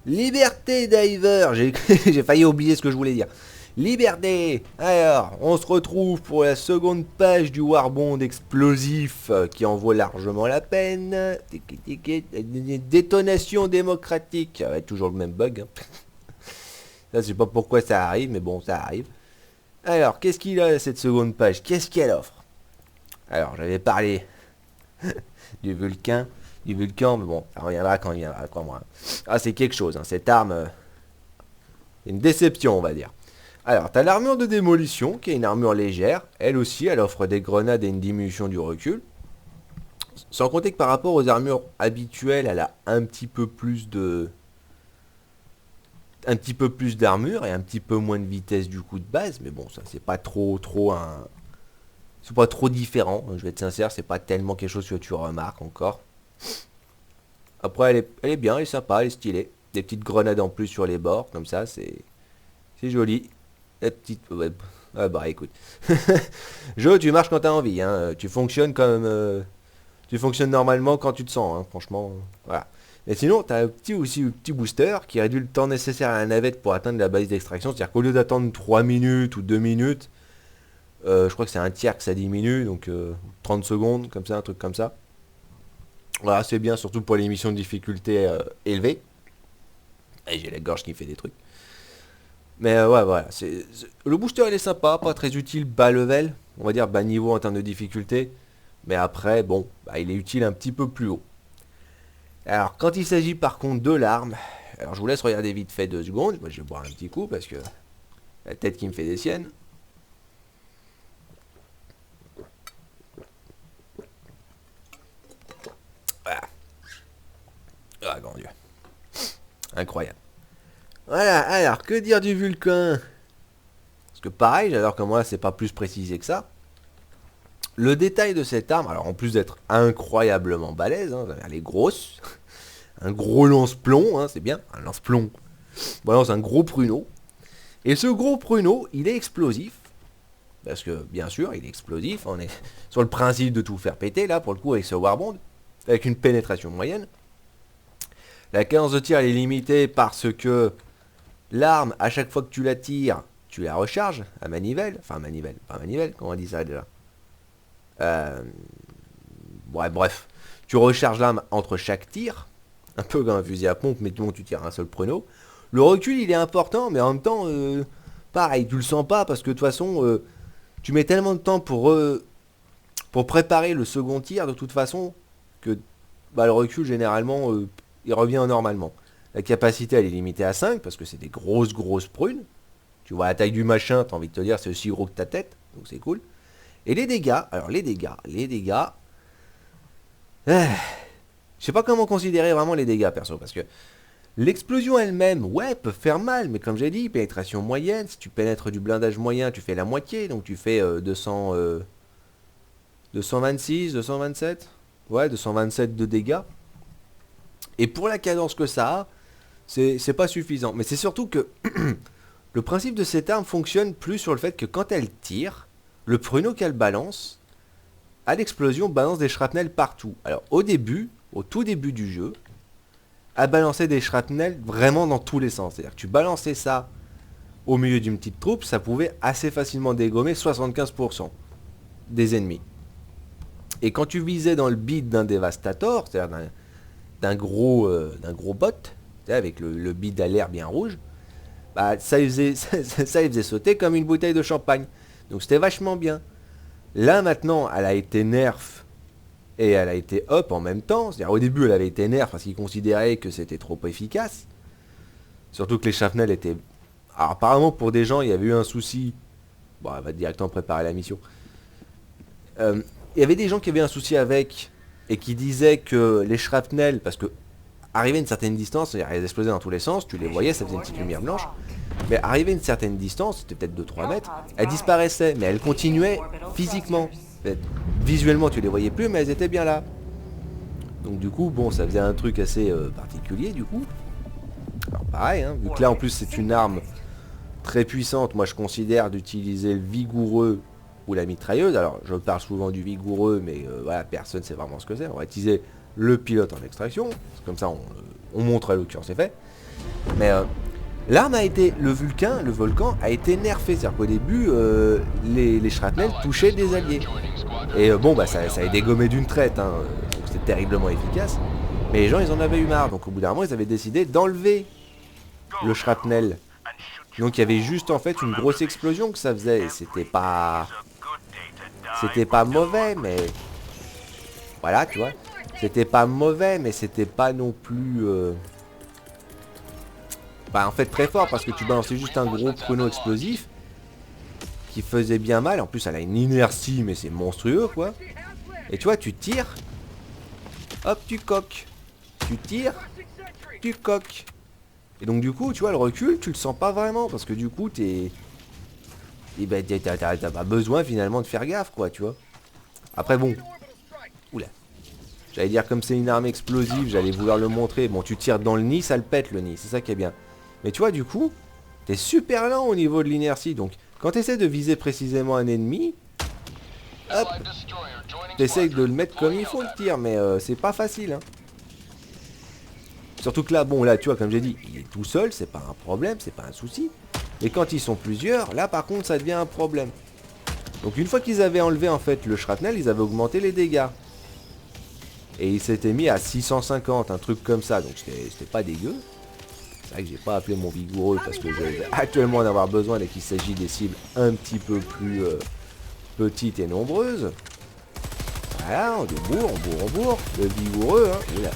Liberté Diver. J'ai failli oublier ce que je voulais dire. Liberté. Alors, on se retrouve pour la seconde page du Warbond explosif qui en vaut largement la peine. Détonation démocratique. Ça va être toujours le même bug. Hein. Ça, je sais pas pourquoi ça arrive, mais bon, ça arrive. Alors, qu'est-ce qu'il a cette seconde page? Qu'est-ce qu'elle offre? Alors, j'avais parlé du Vulcain, mais bon, ça reviendra quand il viendra, crois-moi. Ah, c'est quelque chose, hein, cette arme, c'est une déception, on va dire. Alors, t'as l'armure de démolition, qui est une armure légère. Elle aussi, elle offre des grenades et une diminution du recul. Sans compter que par rapport aux armures habituelles, elle a un petit peu plus d'armure et un petit peu moins de vitesse du coup de base. Mais bon, ça, c'est pas trop c'est pas trop différent, je vais être sincère, c'est pas tellement quelque chose que tu remarques encore. Après, elle est bien, elle est sympa, elle est stylée. Des petites grenades en plus sur les bords, comme ça, c'est joli. La petite... Ouais, ah bah écoute. Jo, tu marches quand t'as envie, hein. Tu fonctionnes comme... tu fonctionnes normalement quand tu te sens, hein, franchement. Voilà. Et sinon, t'as aussi un petit booster qui réduit le temps nécessaire à la navette pour atteindre la base d'extraction. C'est-à-dire qu'au lieu d'attendre 3 minutes ou 2 minutes, je crois que c'est un tiers que ça diminue, donc 30 secondes, comme ça, un truc comme ça. Voilà, c'est bien, surtout pour les missions de difficulté élevée. Et j'ai la gorge qui fait des trucs. Mais ouais, voilà. Le booster, il est sympa, pas très utile, bas level, on va dire bas niveau en termes de difficulté. Mais après, bon, bah, il est utile un petit peu plus haut. Alors, quand il s'agit par contre de l'arme, alors je vous laisse regarder vite fait 2 secondes. Moi, je vais boire un petit coup parce que la tête qui me fait des siennes. Voilà. Ah, grand Dieu. Incroyable. Voilà, alors, que dire du Vulcain? Parce que pareil, j'adore comme moi, c'est pas plus précisé que ça. Le détail de cette arme, alors en plus d'être incroyablement balèze, hein, elle est grosse, un gros lance-plomb, hein, c'est bien, un lance-plomb, balance un gros pruneau. Et ce gros pruneau, il est explosif, parce que bien sûr, il est explosif, on est sur le principe de tout faire péter, là, pour le coup, avec ce Warbond, avec une pénétration moyenne. La cadence de tir elle est limitée parce que l'arme, à chaque fois que tu la tires, tu la recharges à manivelle, enfin manivelle, pas manivelle, comment on dit ça déjà ouais, bref, tu recharges l'arme entre chaque tir, un peu comme un fusil à pompe, mais bon, tu tires un seul pruneau. Le recul, il est important, mais en même temps, pareil, tu le sens pas parce que de toute façon, tu mets tellement de temps pour préparer le second tir, de toute façon, que bah, le recul, généralement, il revient normalement. La capacité, elle est limitée à 5 parce que c'est des grosses prunes. Tu vois la taille du machin, t'as envie de te dire, c'est aussi gros que ta tête, donc c'est cool. Et les dégâts, alors les dégâts, je sais pas comment considérer vraiment les dégâts perso, parce que l'explosion elle-même, ouais, peut faire mal, mais comme j'ai dit, pénétration moyenne, si tu pénètres du blindage moyen, tu fais la moitié, donc tu fais 226, 227, ouais, 227 de dégâts. Et pour la cadence que ça a, c'est pas suffisant. Mais c'est surtout que le principe de cette arme fonctionne plus sur le fait que quand elle tire, le pruneau qu'elle balance, à l'explosion, balance des shrapnels partout. Alors au début, au tout début du jeu, elle balançait des shrapnels vraiment dans tous les sens. C'est-à-dire que tu balançais ça au milieu d'une petite troupe, ça pouvait assez facilement dégommer 75% des ennemis. Et quand tu visais dans le bide d'un dévastator, c'est-à-dire d'un gros bot, avec le bide à l'air bien rouge, bah, ça il faisait sauter comme une bouteille de champagne. Donc c'était vachement bien. Là maintenant, elle a été nerf et elle a été up en même temps. C'est-à-dire au début, elle avait été nerf parce qu'ils considéraient que c'était trop efficace. Surtout que les shrapnels étaient... Alors apparemment pour des gens, il y avait eu un souci. Bon, elle va directement préparer la mission. Il y avait des gens qui avaient un souci avec et qui disaient que les shrapnels, parce que arrivé à une certaine distance, c'est-à-dire elles explosaient dans tous les sens, tu les voyais, ça faisait une petite lumière blanche. Mais arrivé à une certaine distance, c'était peut-être de 3 mètres, elles disparaissaient, mais elles continuaient physiquement. Visuellement, tu les voyais plus, mais elles étaient bien là. Donc du coup, bon, ça faisait un truc assez particulier, du coup. Alors pareil, hein, vu que là, en plus, c'est une arme très puissante, moi je considère d'utiliser le vigoureux ou la mitrailleuse. Alors, je parle souvent du vigoureux, mais voilà, personne sait vraiment ce que c'est. On va utiliser le pilote en extraction. Comme ça, on montre à l'occurrence c'est fait. Mais l'arme a été... Le volcan a été nerfé. C'est-à-dire qu'au début, les shrapnels touchaient des alliés. Et bon, bah ça a dégommé d'une traite, hein, donc c'était terriblement efficace. Mais les gens, ils en avaient eu marre. Donc au bout d'un moment, ils avaient décidé d'enlever le shrapnel. Donc il y avait juste en fait une grosse explosion que ça faisait. Et c'était pas mauvais, mais... Voilà, tu vois. C'était pas mauvais, mais c'était pas non plus... Bah en fait très fort, parce que tu balançais juste un gros pruneau explosif qui faisait bien mal. En plus, elle a une inertie, mais c'est monstrueux, quoi. Et tu vois, tu tires, hop, tu coques. Tu tires, tu coques. Et donc du coup, tu vois, le recul, tu le sens pas vraiment, parce que du coup, t'es... Et ben, t'as pas besoin finalement de faire gaffe, quoi, tu vois. Après, bon. Oula. J'allais dire, comme c'est une arme explosive, j'allais vouloir le montrer. Bon, tu tires dans le nid, ça le pète, le nid. C'est ça qui est bien. Mais tu vois, du coup, t'es super lent au niveau de l'inertie. Donc, quand tu essaies de viser précisément un ennemi, hop, t'essayes de le mettre comme il faut, le tir. Mais c'est pas facile, hein. Surtout que là, bon, là, tu vois, comme j'ai dit, il est tout seul, c'est pas un problème, c'est pas un souci. Et quand ils sont plusieurs, là, par contre, ça devient un problème. Donc, une fois qu'ils avaient enlevé, en fait, le shrapnel, ils avaient augmenté les dégâts. Et il s'était mis à 650, un truc comme ça, donc c'était pas dégueu. C'est vrai que j'ai pas appelé mon vigoureux parce que je vais actuellement en avoir besoin dès qu'il s'agit des cibles un petit peu plus petites et nombreuses. Voilà, on bourre, le vigoureux, hein. Oula.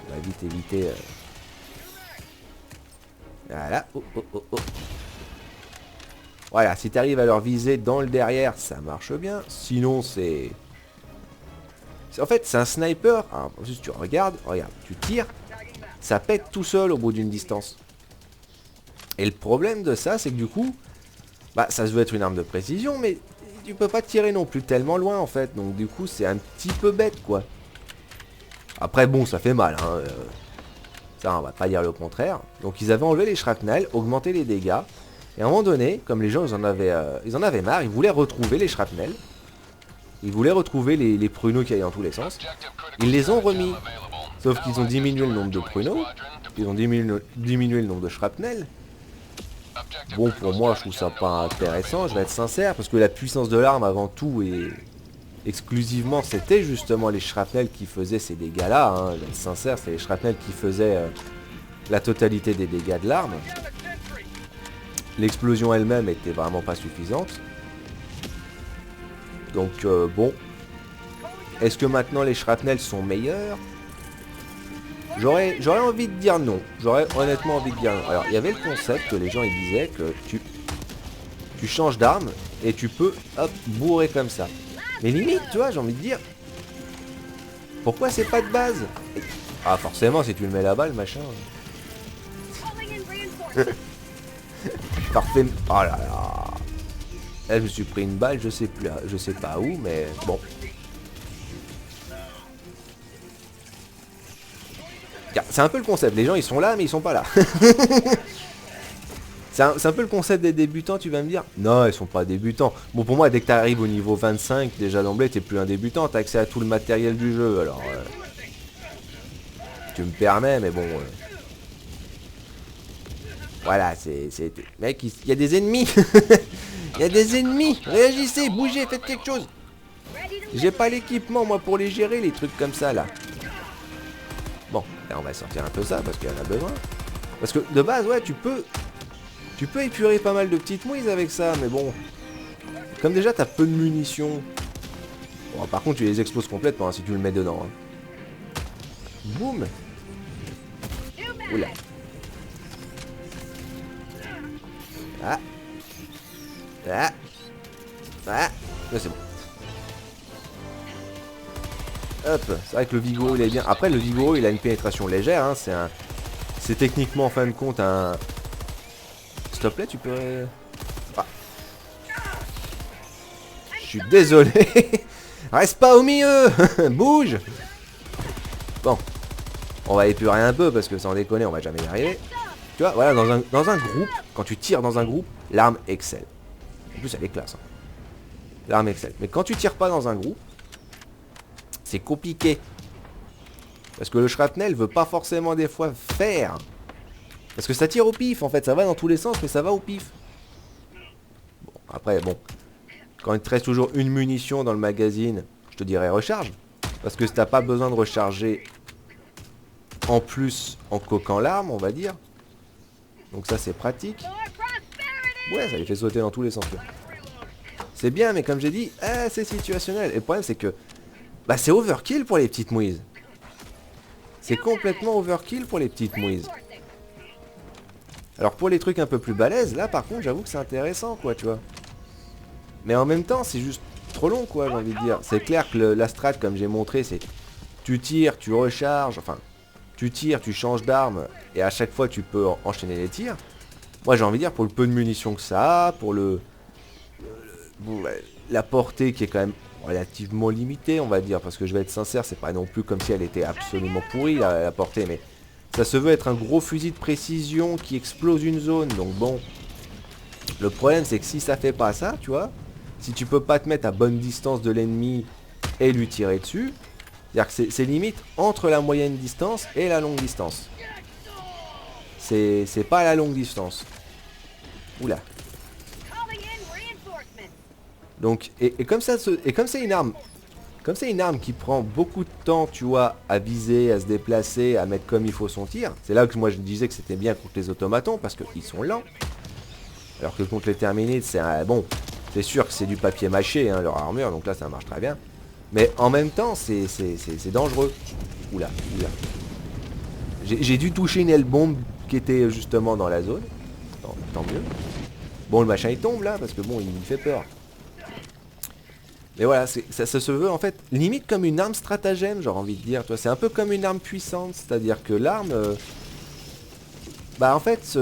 On va vite éviter... Voilà, oh. Voilà, si tu arrives à leur viser dans le derrière, ça marche bien. Sinon, c'est... En fait, c'est un sniper. Alors, juste, tu regarde, tu tires, ça pète tout seul au bout d'une distance. Et le problème de ça, c'est que du coup, bah, ça se veut être une arme de précision, mais tu peux pas tirer non plus tellement loin, en fait. Donc, du coup, c'est un petit peu bête, quoi. Après, bon, ça fait mal, hein. Ça, on va pas dire le contraire. Donc, ils avaient enlevé les shrapnels, augmenté les dégâts. Et à un moment donné, comme les gens, ils en avaient marre, ils voulaient retrouver les shrapnels. Ils voulaient retrouver les pruneaux qui allaient dans tous les sens. Ils les ont remis. Sauf qu'ils ont diminué le nombre de pruneaux. Ils ont diminué le nombre de shrapnel. Bon, pour moi, je trouve ça pas intéressant, je vais être sincère, parce que la puissance de l'arme, avant tout, et exclusivement, c'était justement les shrapnels qui faisaient ces dégâts-là. Hein. Je vais être sincère, c'est les shrapnels qui faisaient la totalité des dégâts de l'arme. L'explosion elle-même était vraiment pas suffisante. Donc bon, est-ce que maintenant les shrapnels sont meilleurs? J'aurais envie de dire non. J'aurais honnêtement envie de dire non. Alors il y avait le concept que les gens ils disaient que tu changes d'arme et tu peux hop bourrer comme ça. Mais limite, tu vois, j'ai envie de dire, pourquoi c'est pas de base? Ah forcément si tu le mets là-bas le machin. Parfait. Oh là là. Là, je me suis pris une balle, je sais pas où, mais bon. C'est un peu le concept. Les gens, ils sont là, mais ils sont pas là. C'est un peu le concept des débutants, tu vas me dire. Non, ils sont pas débutants. Bon, pour moi, dès que tu arrives au niveau 25, déjà d'emblée, t'es plus un débutant. T'as accès à tout le matériel du jeu. Alors, tu me permets, mais bon. Voilà, c'est... Mec, il y a des ennemis. Il y a des ennemis. Réagissez, bougez, faites quelque chose. J'ai pas l'équipement, moi, pour les gérer, les trucs comme ça, là. Bon, là, on va sortir un peu ça, parce qu'il y en a besoin. Parce que, de base, ouais, tu peux épurer pas mal de petites mouilles avec ça, mais bon. Comme déjà, t'as peu de munitions. Bon, par contre, tu les exploses complètement, hein, si tu le mets dedans. Hein. Boum. Oula. Ah. Ah. Ah. Là, c'est bon. Hop. C'est vrai que le vigoureux, il est bien. Après, le vigoureux, il a une pénétration légère. Hein. C'est techniquement, en fin de compte, un... S'il te plaît, tu peux... Ah. Je suis désolé. Reste pas au milieu. Bouge. Bon. On va épurer un peu, parce que sans déconner, on va jamais y arriver. Tu vois, voilà, dans un groupe, quand tu tires dans un groupe, l'arme excelle. En plus, elle est classe. Hein. L'arme excelle. Mais quand tu tires pas dans un groupe, c'est compliqué. Parce que le shrapnel veut pas forcément des fois faire Parce que ça tire au pif en fait, ça va dans tous les sens mais ça va au pif. Bon, après bon, quand il te reste toujours une munition dans le magazine, je te dirais recharge. Parce que si t'as pas besoin de recharger en plus en coquant l'arme, on va dire. Donc ça c'est pratique. Ouais, ça les fait sauter dans tous les sens. C'est bien mais comme j'ai dit, c'est situationnel. Et le problème c'est que bah c'est overkill pour les petites mouises. C'est complètement overkill pour les petites mouises. Alors pour les trucs un peu plus balèzes, là par contre j'avoue que c'est intéressant quoi, tu vois. Mais en même temps c'est juste trop long quoi, j'ai envie de dire. C'est clair que la strat comme j'ai montré, c'est tu tires, tu recharges, enfin tu tires, tu changes d'arme et à chaque fois tu peux enchaîner les tirs. Moi j'ai envie de dire pour le peu de munitions que ça a, pour la portée qui est quand même relativement limitée on va dire, parce que je vais être sincère, c'est pas non plus comme si elle était absolument pourrie la portée, mais ça se veut être un gros fusil de précision qui explose une zone, donc bon. Le problème c'est que si ça fait pas ça, tu vois, si tu peux pas te mettre à bonne distance de l'ennemi et lui tirer dessus, c'est-à-dire que c'est limite entre la moyenne distance et la longue distance. C'est pas la longue distance. Oula. Donc, et comme ça, et comme c'est une arme, comme c'est une arme qui prend beaucoup de temps, tu vois, à viser, à se déplacer, à mettre comme il faut son tir, c'est là que moi je disais que c'était bien contre les automatons, parce qu'ils sont lents. Alors que contre les terminites, c'est bon, c'est sûr que c'est du papier mâché, hein, leur armure, donc là ça marche très bien. Mais en même temps, c'est dangereux. Oula, oula. J'ai dû toucher une aile-bombe qui était justement dans la zone. Tant mieux. Bon, le machin il tombe là, parce que bon, il me fait peur. Mais voilà, ça se veut en fait limite comme une arme stratagème, j'aurais envie de dire. C'est un peu comme une arme puissante, c'est-à-dire que l'arme... bah en fait,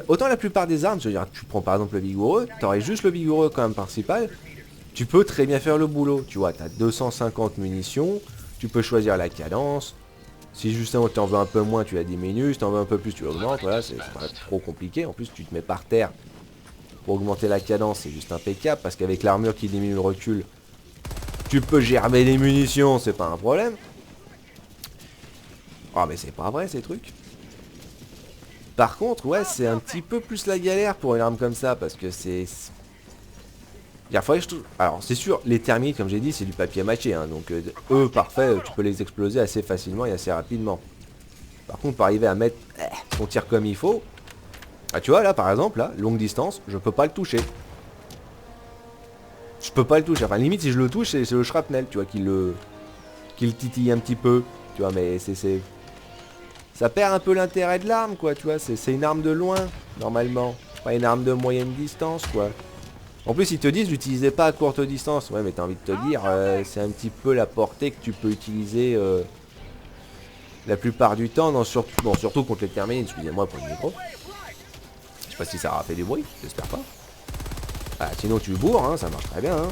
autant la plupart des armes, je veux dire, tu prends par exemple le vigoureux, t'aurais juste le vigoureux comme principal, tu peux très bien faire le boulot. Tu vois, t'as 250 munitions, tu peux choisir la cadence. Si justement tu en veux un peu moins, tu la diminues, si tu en veux un peu plus, tu augmentes. Voilà, c'est pas trop compliqué. En plus, tu te mets par terre pour augmenter la cadence, c'est juste impeccable, parce qu'avec l'armure qui diminue le recul, tu peux germer les munitions, c'est pas un problème. Oh mais c'est pas vrai ces trucs. Par contre, ouais, c'est un petit peu plus la galère pour une arme comme ça, parce que c'est... Alors c'est sûr, les termites, comme j'ai dit, c'est du papier mâché, hein, donc eux, parfait, tu peux les exploser assez facilement et assez rapidement. Par contre, pour arriver à mettre ton tir comme il faut, ah tu vois là par exemple, là, longue distance, je peux pas le toucher. Je peux pas le toucher, enfin limite si je le touche, c'est le shrapnel, tu vois, qui le titille un petit peu, tu vois, mais c'est... Ça perd un peu l'intérêt de l'arme, quoi, tu vois, c'est une arme de loin, normalement, pas une arme de moyenne distance, quoi. En plus, ils te disent d'utiliser pas à courte distance, ouais, mais t'as envie de te dire, c'est un petit peu la portée que tu peux utiliser la plupart du temps, bon, surtout contre les terminites, excusez-moi pour le micro. Je sais pas si ça aura fait du bruit, j'espère pas. Ah, sinon tu bourres, hein, ça marche très bien. Hein.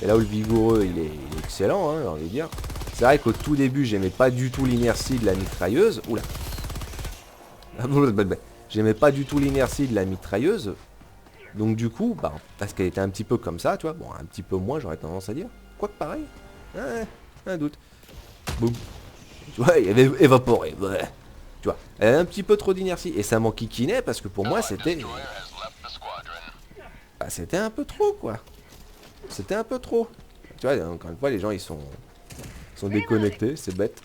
Et là où le vigoureux il est excellent, hein, j'ai envie de dire. C'est vrai qu'au tout début j'aimais pas du tout l'inertie de la mitrailleuse. Oula. J'aimais pas du tout l'inertie de la mitrailleuse. Donc du coup, bah, parce qu'elle était un petit peu comme ça, tu vois. Bon, un petit peu moins j'aurais tendance à dire. Quoique pareil. Un doute. Boum. Tu vois, il avait évaporé. Ouais. Tu vois, elle avait un petit peu trop d'inertie. Et ça m'enquiquinait parce que pour moi c'était... Bah, c'était un peu trop quoi. C'était un peu trop. Tu vois, encore une fois, les gens ils sont déconnectés, c'est bête.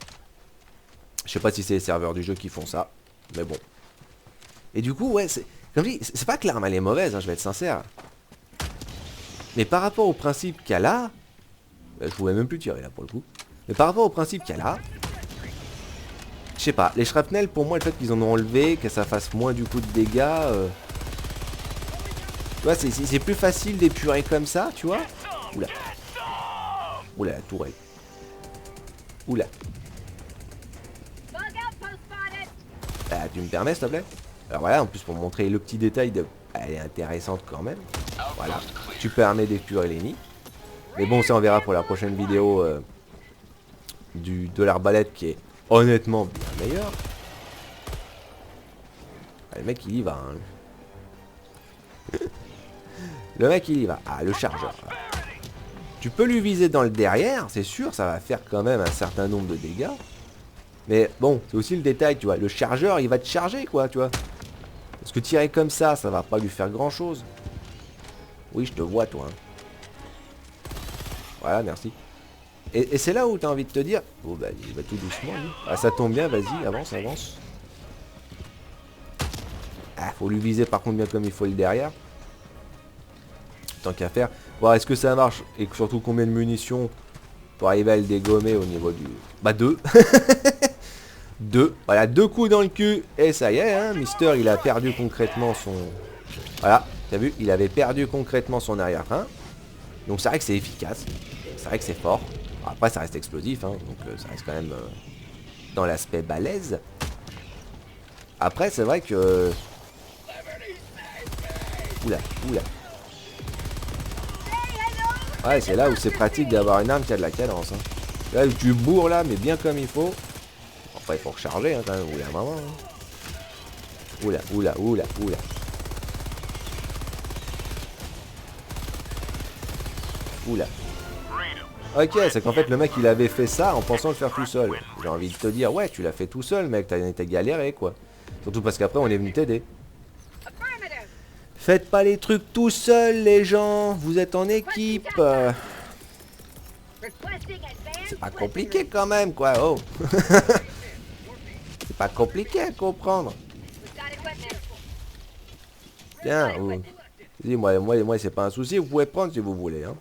Je sais pas si c'est les serveurs du jeu qui font ça, mais bon. Et du coup, ouais, comme je dis, c'est pas que l'arme elle est mauvaise, hein, je vais être sincère. Mais par rapport au principe qu'elle a, je pouvais même plus tirer là pour le coup. Mais par rapport au principe qu'elle a, je sais pas, les shrapnels pour moi, le fait qu'ils en ont enlevé, que ça fasse moins du coup de dégâts. Tu vois, c'est plus facile d'épurer comme ça, tu vois. Oula. Oula, la tourelle. Oula. Ah, tu me permets, s'il te plaît? Alors voilà, en plus pour montrer le petit détail, elle est intéressante quand même. Voilà. Tu permets d'épurer les nids. Mais bon, ça on verra pour la prochaine vidéo de l'arbalète qui est honnêtement bien meilleure. Ah, le mec il y va, hein. Le mec il y va. Ah, le chargeur. Tu peux lui viser dans le derrière, c'est sûr, ça va faire quand même un certain nombre de dégâts. Mais bon, c'est aussi le détail, tu vois. Le chargeur, il va te charger, quoi, tu vois. Parce que tirer comme ça va pas lui faire grand chose. Oui, je te vois, toi. Hein. Voilà, merci. Et c'est là où t'as envie de te dire... Oh, bah, il va tout doucement, lui. Ah, ça tombe bien, vas-y, avance, avance. Ah, faut lui viser, par contre, bien comme il faut le derrière. Tant qu'à faire. Bon, est-ce que ça marche? Et surtout, combien de munitions pour arriver à le dégommer au niveau du... Bah, 2. 2. Voilà, 2 coups dans le cul. Et ça y est, hein, Mister, il a perdu concrètement son... Voilà, t'as vu, il avait perdu concrètement son arrière-train. Donc c'est vrai que c'est efficace. C'est vrai que c'est fort. Après, ça reste explosif, hein, donc ça reste quand même dans l'aspect balèze. Après, c'est vrai que... Oula, oula. Ouais, c'est là où c'est pratique d'avoir une arme qui a de la cadence. Hein. Là où tu bourres là, mais bien comme il faut. Enfin, il faut recharger hein, quand même. Oula, maman. Hein. Oula, oula, oula, oula. Oula. Ok, c'est qu'en fait le mec il avait fait ça en pensant le faire tout seul. J'ai envie de te dire, ouais, tu l'as fait tout seul, mec, t'as galéré quoi. Surtout parce qu'après on est venu t'aider. Faites pas les trucs tout seul, les gens. Vous êtes en équipe. C'est pas compliqué quand même, quoi. Oh. C'est pas compliqué à comprendre. Tiens, dis moi, c'est pas un souci. Vous pouvez prendre si vous voulez. Hein.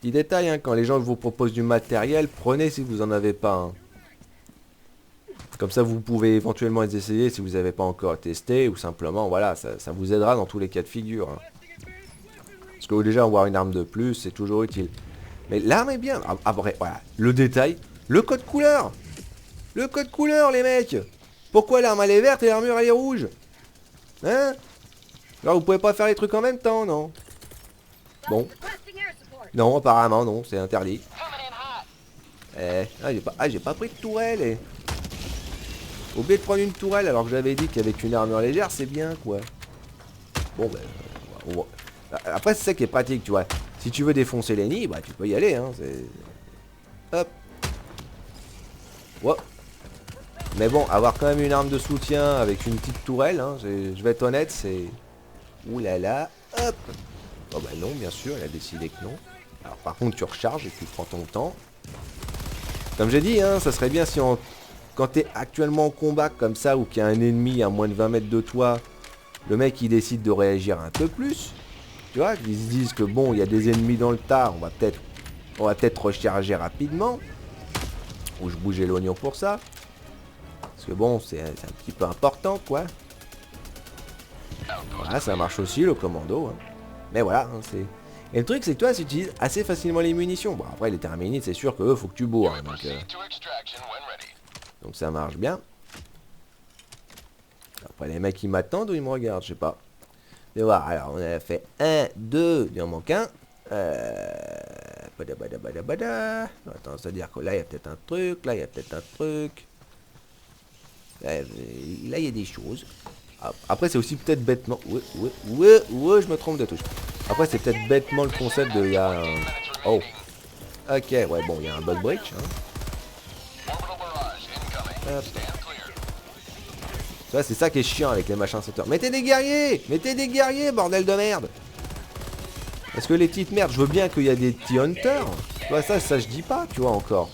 Petit détail, hein, quand les gens vous proposent du matériel, prenez si vous en avez pas. Hein. Comme ça, vous pouvez éventuellement les essayer si vous n'avez pas encore testé, ou simplement, voilà, ça vous aidera dans tous les cas de figure. Hein. Parce que déjà, avoir une arme de plus, c'est toujours utile. Mais l'arme est bien. Après, voilà, le détail, le code couleur. Le code couleur, les mecs. Pourquoi l'arme elle est verte et l'armure elle est rouge? Hein? Alors, vous pouvez pas faire les trucs en même temps, non? Bon. Non, apparemment, non, c'est interdit. J'ai pas pris de tourelle, eh. Oublié de prendre une tourelle alors que j'avais dit qu'avec une armure légère c'est bien quoi. Bon ben... Après c'est ça qui est pratique tu vois. Si tu veux défoncer l'ennemi, bah tu peux y aller hein. Hop. Ouais. Mais bon, avoir quand même une arme de soutien avec une petite tourelle, hein, je vais être honnête, c'est... Ouh là là, hop. Oh bah non, bien sûr, elle a décidé que non. Alors par contre tu recharges et tu prends ton temps. Comme j'ai dit, hein, ça serait bien si on... Quand t'es actuellement en combat comme ça, ou qu'il y a un ennemi à moins de 20 mètres de toi, le mec il décide de réagir un peu plus. Tu vois, ils se disent que bon, il y a des ennemis dans le tas, on va peut-être recharger rapidement. Ou je bougeais l'oignon pour ça. Parce que bon, c'est un petit peu important quoi. Voilà, ça marche aussi le commando. Hein. Mais voilà, hein, c'est... Et le truc c'est que toi, tu utilises assez facilement les munitions. Bon après les terminites, c'est sûr que eux, faut que tu bourres. Hein, donc ça marche bien. Après les mecs ils m'attendent ou ils me regardent, je sais pas. Et voilà, alors on a fait 1, 2, il en manque un. Attends, c'est-à-dire que là il y a peut-être un truc, là il y a peut-être un truc. Là il y a des choses. Après c'est aussi peut-être bêtement... Ouais, je me trompe de touche. Après c'est peut-être bêtement le concept de... Il y a un... Oh. Ok, ouais bon, il y a un bug breach. Hein. Hop. C'est ça qui est chiant avec les machins sauteurs. Mettez des guerriers, bordel de merde. Parce que les petites merdes, je veux bien qu'il y a des petits hunters. Tu vois, ça je dis pas, tu vois, encore.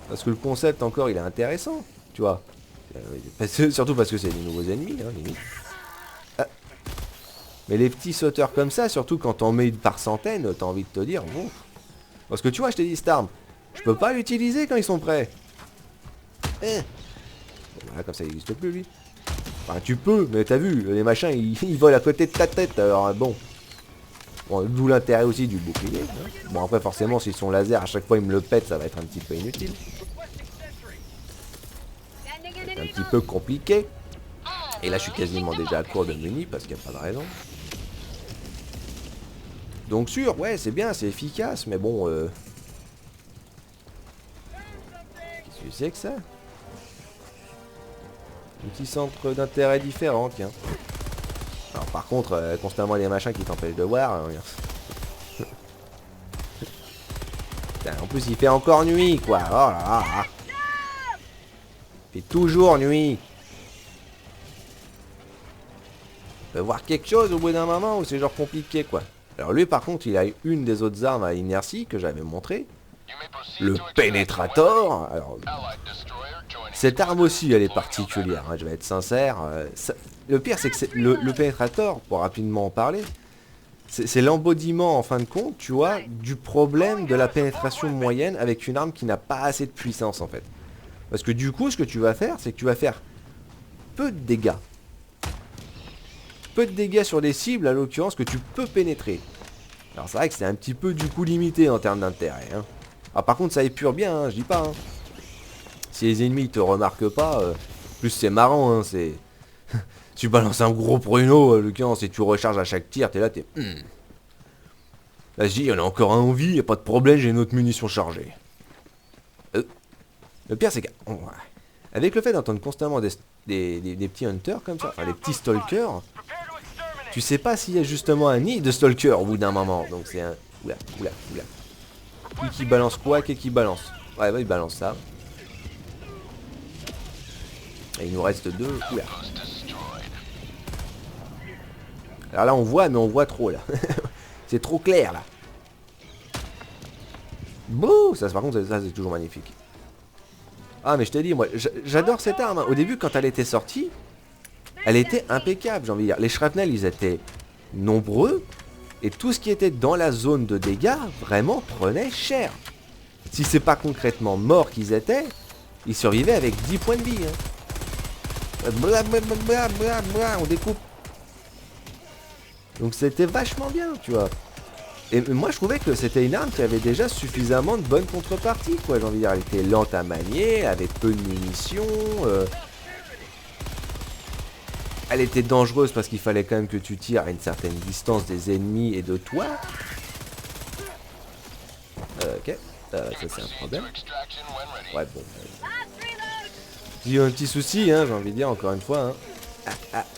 Parce que le concept, encore, il est intéressant, tu vois. Surtout parce que c'est des nouveaux ennemis, hein, limite. Ah. Mais les petits sauteurs comme ça, surtout quand t'en mets par centaines, t'as envie de te dire, bon. Parce que tu vois, je t'ai dit, cette arme, je peux pas l'utiliser quand ils sont prêts. Voilà, comme ça il n'existe plus lui. Enfin tu peux, mais t'as vu, les machins ils volent à côté de ta tête, alors bon. D'où l'intérêt aussi du bouclier. Hein. Bon après forcément s'ils sont laser, à chaque fois ils me le pètent, ça va être un petit peu inutile. C'est un petit peu compliqué. Et là je suis quasiment déjà à court de muni parce qu'il n'y a pas de raison. Donc sûr, ouais c'est bien, c'est efficace, mais bon... Qu'est-ce que c'est que ça? Un petit centre d'intérêt différent, tiens. Alors par contre, constamment les machins qui t'empêchent de voir. Putain, plus, il fait encore nuit, quoi. Oh là là là. Il fait toujours nuit. On peut voir quelque chose au bout d'un moment ou c'est genre compliqué, quoi. Alors lui, par contre, il a une des autres armes à inertie que j'avais montré. Le Pénétrator. Alors, cette arme aussi, elle est particulière, hein, je vais être sincère. Le pire, c'est que le Pénétrator, pour rapidement en parler, c'est l'embodiment, en fin de compte, tu vois, du problème de la pénétration moyenne avec une arme qui n'a pas assez de puissance, en fait. Parce que du coup, ce que tu vas faire, c'est que tu vas faire peu de dégâts. Peu de dégâts sur des cibles, à l'occurrence, que tu peux pénétrer. Alors c'est vrai que c'est un petit peu, du coup, limité en termes d'intérêt, hein. Ah, par contre, ça épure bien, hein, je dis pas, hein. Si les ennemis te remarquent pas, plus c'est marrant, hein, c'est... Tu balances un gros pruneau, l'occurrence, et tu recharges à chaque tir, t'es là, t'es... Là, je dis, il y en a encore un en vie, y a pas de problème, j'ai une autre munition chargée. Le pire, c'est qu'avec le fait d'entendre constamment des petits hunters comme ça, enfin des petits stalkers, tu sais pas s'il y a justement un nid de stalkers au bout d'un moment. Donc c'est un... Oula. Qui balance quoi? Qui balance? Ouais, il balance ça. Et il nous reste deux. Oula. Alors là, on voit, mais on voit trop, là. C'est trop clair, là. Bouh! Ça, par contre, ça, c'est toujours magnifique. Ah, mais je t'ai dit, moi, j'adore cette arme, hein. Au début, quand elle était sortie, elle était impeccable, j'ai envie de dire. Les shrapnels, ils étaient nombreux. Et tout ce qui était dans la zone de dégâts, vraiment, prenait cher. Si c'est pas concrètement mort qu'ils étaient, ils survivaient avec 10 points de vie, hein. On découpe. Donc c'était vachement bien, tu vois. Et moi je trouvais que c'était une arme qui avait déjà suffisamment de bonnes contreparties, quoi. J'ai envie de dire, elle était lente à manier, elle avait peu de munitions. Elle était dangereuse parce qu'il fallait quand même que tu tires à une certaine distance des ennemis et de toi. Ok, ça c'est un problème. Ouais, bon. Il y a un petit souci, hein, j'ai envie de dire, encore une fois, hein.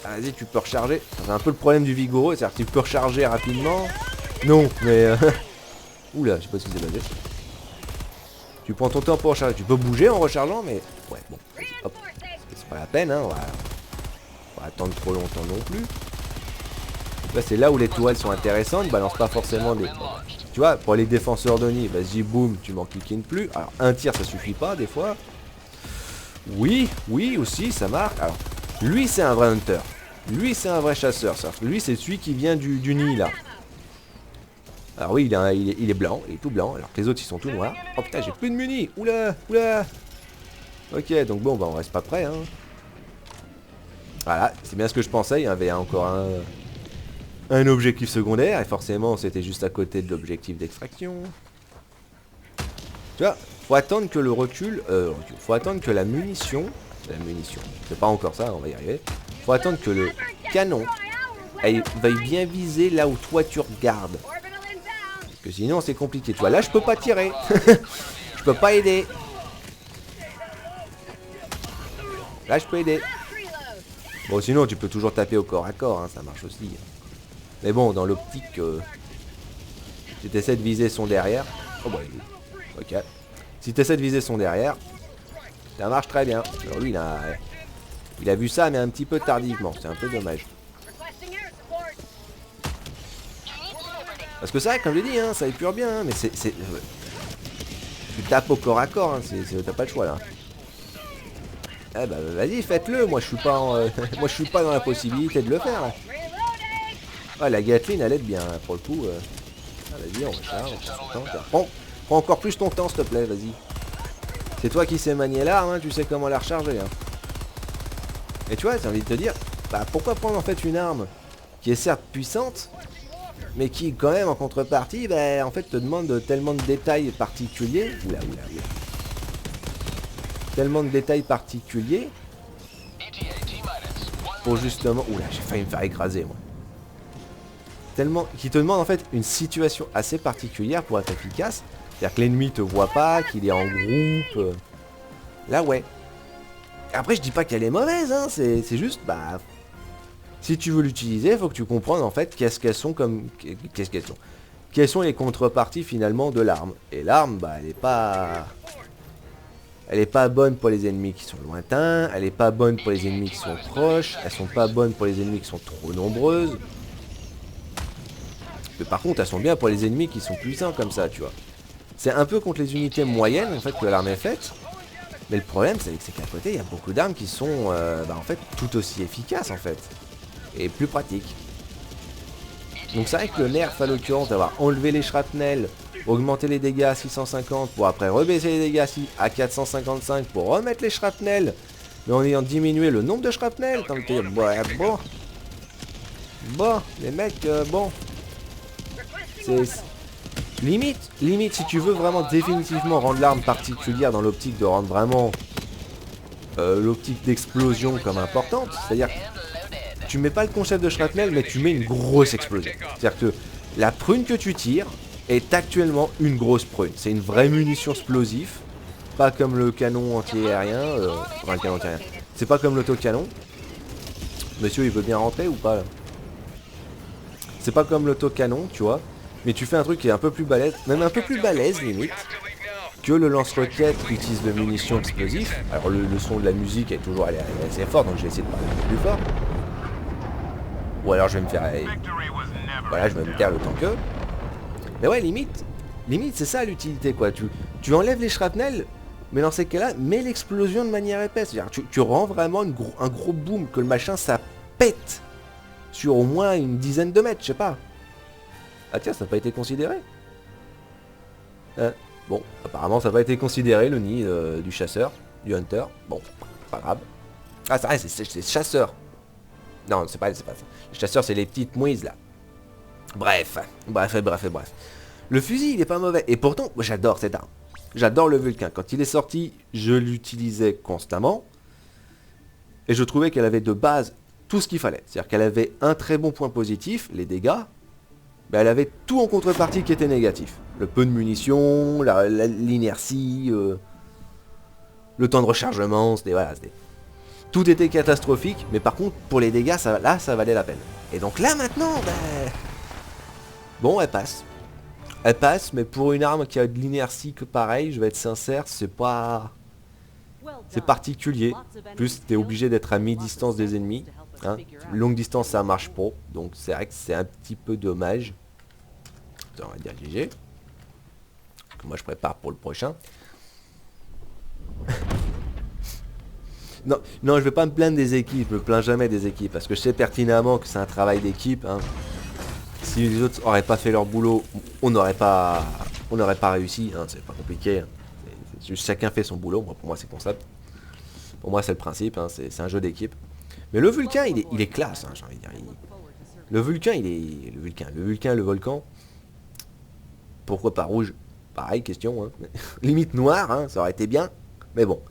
Vas-y, tu peux recharger. C'est un peu le problème du vigoureux, c'est-à-dire que tu peux recharger rapidement. Non, mais... Oula, je sais pas ce qui s'est passé. Tu prends ton temps pour recharger. Tu peux bouger en rechargeant, mais... Ouais, bon. Hop. C'est pas la peine, hein. On va attendre trop longtemps non plus. Là, c'est là où les tourelles sont intéressantes. Ils balancent pas forcément des... Tu vois, pour les défenseurs de nid, vas-y, boum, tu m'en cliquines plus. Alors, un tir, ça suffit pas, des fois. Oui, aussi, ça marche. Alors, lui, c'est un vrai hunter. Lui, c'est un vrai chasseur. Ça. Lui, c'est celui qui vient du nid, là. Alors oui, il est blanc, il est tout blanc, alors que les autres, ils sont tout noirs. Oh putain, j'ai plus de munis. Oula. Ok, donc bon, bah on reste pas prêt, hein. Voilà, c'est bien ce que je pensais. Il y avait encore un objectif secondaire, et forcément, c'était juste à côté de l'objectif d'extraction. Tu vois, faut attendre que le recul... faut attendre que la munition... c'est pas encore ça, on va y arriver. Faut attendre que le canon veuille bien viser là où toi tu regardes. Parce que sinon c'est compliqué. Tu vois, là je peux pas tirer. Je peux pas aider. Là je peux aider. Bon, sinon tu peux toujours taper au corps à corps, hein, ça marche aussi. Mais bon, dans l'optique, si tu essaies de viser son derrière... Oh bah, ok. Si tu essaies de viser son derrière, ça marche très bien. Alors lui, il a vu ça, mais un petit peu tardivement. C'est un peu dommage. Parce que c'est vrai, comme je l'ai dit, hein, ça épure bien, hein, mais c'est... Tu tapes au corps à corps, hein, t'as pas le choix, là. Eh bah, vas-y, faites-le. Moi, je suis pas moi, je suis pas dans la possibilité de le faire, là. Ah, la Gatling, elle aide bien, hein, pour le coup. Ah, vas-y, on recharge, prends encore plus ton temps, s'il te plaît, vas-y. C'est toi qui sais manier l'arme, hein, tu sais comment la recharger, hein. Et tu vois, j'ai envie de te dire, bah pourquoi prendre en fait une arme qui est certes puissante, mais qui quand même en contrepartie, bah en fait te demande tellement de détails particuliers. Oula. Tellement de détails particuliers pour justement... Oula, j'ai failli me faire écraser, moi. Tellement... Qui te demande en fait une situation assez particulière pour être efficace. C'est-à-dire que l'ennemi te voit pas, qu'il est en groupe. Là, ouais. Après, je dis pas qu'elle est mauvaise, hein. C'est juste, bah... Si tu veux l'utiliser, il faut que tu comprennes en fait qu'est-ce qu'elles sont comme... Qu'est-ce qu'elles sont. quelles sont les contreparties finalement de l'arme. Et l'arme, bah, elle est pas... Elle est pas bonne pour les ennemis qui sont lointains, elle est pas bonne pour les ennemis qui sont proches, elles sont pas bonnes pour les ennemis qui sont trop nombreuses. Mais par contre, elles sont bien pour les ennemis qui sont puissants comme ça, tu vois. C'est un peu contre les unités moyennes, en fait, que l'arme est faite. Mais le problème, c'est qu'à côté, il y a beaucoup d'armes qui sont, en fait, tout aussi efficaces, en fait. Et plus pratiques. Donc c'est vrai que le nerf, à l'occurrence, d'avoir enlevé les shrapnels, augmenter les dégâts à 650, pour après rebaisser les dégâts à 455, pour remettre les shrapnels, mais en ayant diminué le nombre de shrapnels, t'as envie de te dire, bon, les mecs, bon... C'est... Limite, si tu veux vraiment définitivement rendre l'arme particulière dans l'optique de rendre vraiment l'optique d'explosion comme importante, c'est-à-dire que tu mets pas le concept de shrapnel, mais tu mets une grosse explosion. C'est-à-dire que la prune que tu tires est actuellement une grosse prune. C'est une vraie munition explosive, pas comme le canon anti-aérien, enfin le canon anti-aérien. C'est pas comme l'autocanon. Monsieur, il veut bien rentrer ou pas là? C'est pas comme l'autocanon, tu vois. Mais tu fais un truc qui est un peu plus balèze, même un peu plus balèze limite, que le lance-roquette qui utilise de munitions explosives. Alors le son de la musique est toujours assez fort, donc je vais essayer de parler un peu plus fort. Ou alors je vais me faire... Voilà, je vais me taire le temps que... Mais ouais, limite c'est ça l'utilité quoi. Tu enlèves les shrapnels, mais dans ces cas-là, mets l'explosion de manière épaisse. C'est-à-dire tu rends vraiment un gros boom, que le machin ça pète sur au moins une dizaine de mètres, je sais pas. Ah tiens, ça n'a pas été considéré. Bon, apparemment ça n'a pas été considéré, le nid du chasseur, du hunter. Bon, pas grave. Ah c'est vrai, c'est chasseur. Non, c'est pas ça. Les chasseurs, c'est les petites mouises là. Bref. Le fusil, il est pas mauvais. Et pourtant, moi, j'adore cette arme. J'adore le Vulcain. Quand il est sorti, je l'utilisais constamment. Et je trouvais qu'elle avait de base tout ce qu'il fallait. C'est-à-dire qu'elle avait un très bon point positif, les dégâts. Mais elle avait tout en contrepartie qui était négatif. Le peu de munitions, l'inertie, le temps de rechargement, tout était catastrophique, mais par contre, pour les dégâts, ça valait la peine. Et donc là, maintenant, bon, elle passe. Elle passe, mais pour une arme qui a de l'inertie que pareil, je vais être sincère, c'est particulier. Plus, t'es obligé d'être à mi-distance des ennemis. Hein. Longue distance, ça marche pas. Donc c'est vrai que c'est un petit peu dommage. On va dire GG. Moi je prépare pour le prochain. non, je vais pas me plaindre des équipes, je me plains jamais des équipes, parce que je sais pertinemment que c'est un travail d'équipe. Hein. Si les autres auraient pas fait leur boulot, on n'aurait pas réussi. Hein. C'est pas compliqué. Hein. C'est juste chacun fait son boulot. Moi, pour moi c'est concept. Pour moi c'est le principe. Hein. C'est un jeu d'équipe. Mais le Vulcain, il est classe. Hein, j'ai envie de dire. Le Vulcain, le volcan. Pourquoi pas rouge? Pareil, question. Hein. Limite noir, hein, ça aurait été bien. Mais bon.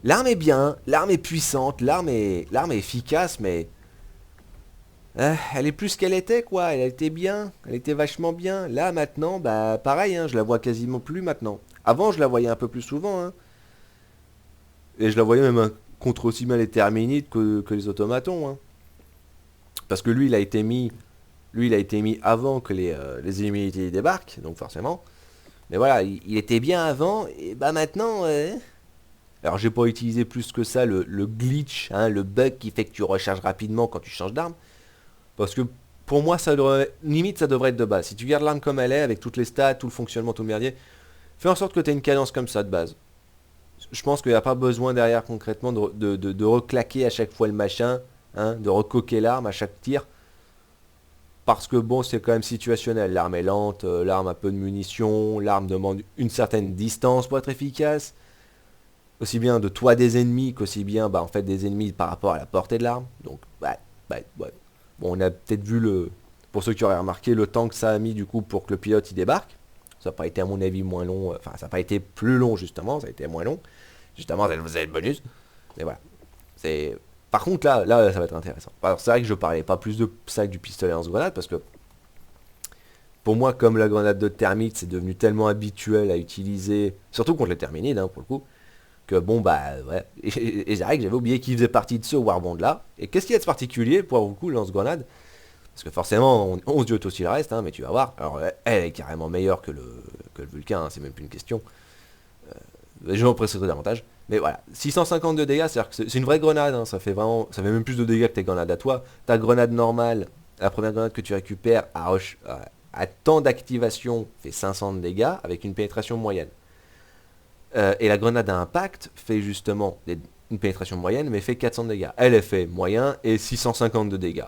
L'arme est bien, l'arme est puissante, l'arme est efficace, mais... elle est plus qu'elle était, quoi. Elle était bien, elle était vachement bien. Là, maintenant, bah pareil, hein, je la vois quasiment plus maintenant. Avant, je la voyais un peu plus souvent. Hein. Et je la voyais même contre aussi mal les terminites que les automatons. Hein. Parce que lui, il a été mis avant que les ennemis débarquent, donc forcément. Mais voilà, il était bien avant, et bah maintenant... Alors j'ai pas utilisé plus que ça le glitch, hein, le bug qui fait que tu recharges rapidement quand tu changes d'arme. Parce que pour moi, limite ça devrait être de base. Si tu gardes l'arme comme elle est, avec toutes les stats, tout le fonctionnement, tout le merdier, fais en sorte que tu aies une cadence comme ça de base. Je pense qu'il n'y a pas besoin derrière concrètement de reclaquer à chaque fois le machin, hein, de recoquer l'arme à chaque tir. Parce que bon, c'est quand même situationnel. L'arme est lente, l'arme a peu de munitions, l'arme demande une certaine distance pour être efficace. Aussi bien de toi des ennemis qu'aussi bien en fait des ennemis par rapport à la portée de l'arme. Donc ouais. Bon, on a peut-être vu pour ceux qui auraient remarqué le temps que ça a mis du coup pour que le pilote y débarque. Ça n'a pas été à mon avis moins long, enfin ça n'a pas été plus long justement, ça a été moins long. Justement ça faisait le bonus. Mais voilà. Par contre là ça va être intéressant. Alors c'est vrai que je parlais pas plus de ça que du pistolet lance-grenade parce que pour moi comme la grenade de termite c'est devenu tellement habituel à utiliser, surtout contre les terminides hein, pour le coup. Que bon ouais, et c'est vrai que j'avais oublié qu'il faisait partie de ce Warband là. Et qu'est-ce qu'il y a de particulier pour le coup le lance-grenade? Parce que forcément, on se dit aussi le reste, hein, mais tu vas voir. Alors, elle est carrément meilleure que le Vulcain, hein, c'est même plus une question. Je m'en préciserai davantage. Mais voilà, 650 de dégâts, c'est-à-dire que c'est une vraie grenade, hein, ça fait même plus de dégâts que tes grenades à toi. Ta grenade normale, la première grenade que tu récupères à temps d'activation fait 500 de dégâts avec une pénétration moyenne. Et la grenade à impact fait justement une pénétration moyenne, mais fait 400 de dégâts. Elle fait moyen et 650 de dégâts.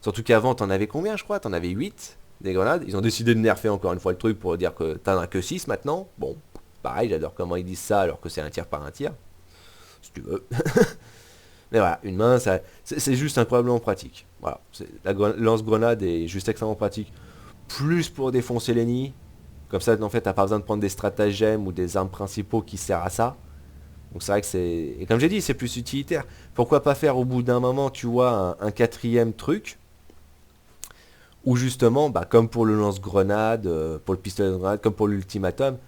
Surtout qu'avant, t'en avais combien, je crois? T'en avais 8 des grenades. Ils ont décidé de nerfer encore une fois le truc pour dire que t'en as que 6 maintenant. Bon, pareil, j'adore comment ils disent ça alors que c'est un tir par un tir. Si tu veux. Mais voilà, une main, c'est juste incroyablement pratique. Voilà, la lance-grenade est juste extrêmement pratique. Plus pour défoncer les nids. Comme ça, en fait, t'as pas besoin de prendre des stratagèmes ou des armes principaux qui servent à ça. Donc c'est vrai que c'est... Et comme j'ai dit, c'est plus utilitaire. Pourquoi pas faire au bout d'un moment, tu vois, un quatrième truc où justement, bah, comme pour le lance-grenade, pour le pistolet de grenade, comme pour l'ultimatum,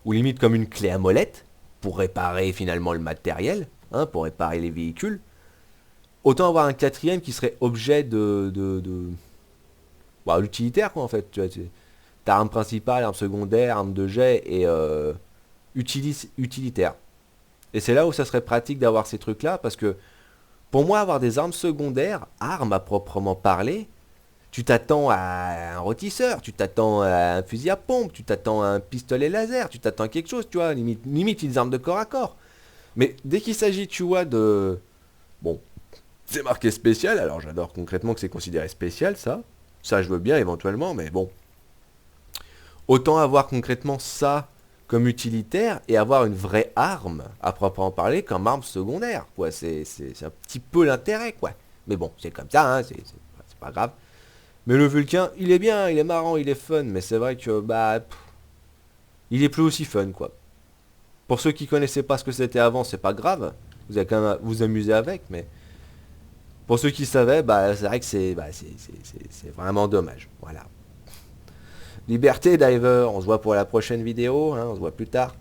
ou limite comme une clé à molette, pour réparer finalement le matériel, hein, pour réparer les véhicules, autant avoir un quatrième qui serait objet bah, utilitaire, quoi, en fait. Tu vois, t'as arme principale, arme secondaire, arme de jet et utilitaire. Et c'est là où ça serait pratique d'avoir ces trucs-là, parce que pour moi, avoir des armes secondaires, armes à proprement parler, tu t'attends à un rôtisseur, tu t'attends à un fusil à pompe, tu t'attends à un pistolet laser, tu t'attends à quelque chose, tu vois, limite une arme de corps à corps. Mais dès qu'il s'agit, tu vois, de... Bon, c'est marqué spécial, alors j'adore concrètement que c'est considéré spécial, ça. Ça, je veux bien éventuellement, mais bon. Autant avoir concrètement ça comme utilitaire et avoir une vraie arme, à proprement parler, comme arme secondaire, quoi. C'est un petit peu l'intérêt, quoi. Mais bon, c'est comme ça, hein, c'est pas grave. Mais le Vulcain, il est bien, il est marrant, il est fun, mais c'est vrai que, bah, il est plus aussi fun, quoi. Pour ceux qui connaissaient pas ce que c'était avant, c'est pas grave. Vous allez quand même vous amuser avec, mais pour ceux qui savaient, bah, c'est vrai que c'est vraiment dommage. Voilà. Liberté, Diver, on se voit pour la prochaine vidéo, hein, on se voit plus tard.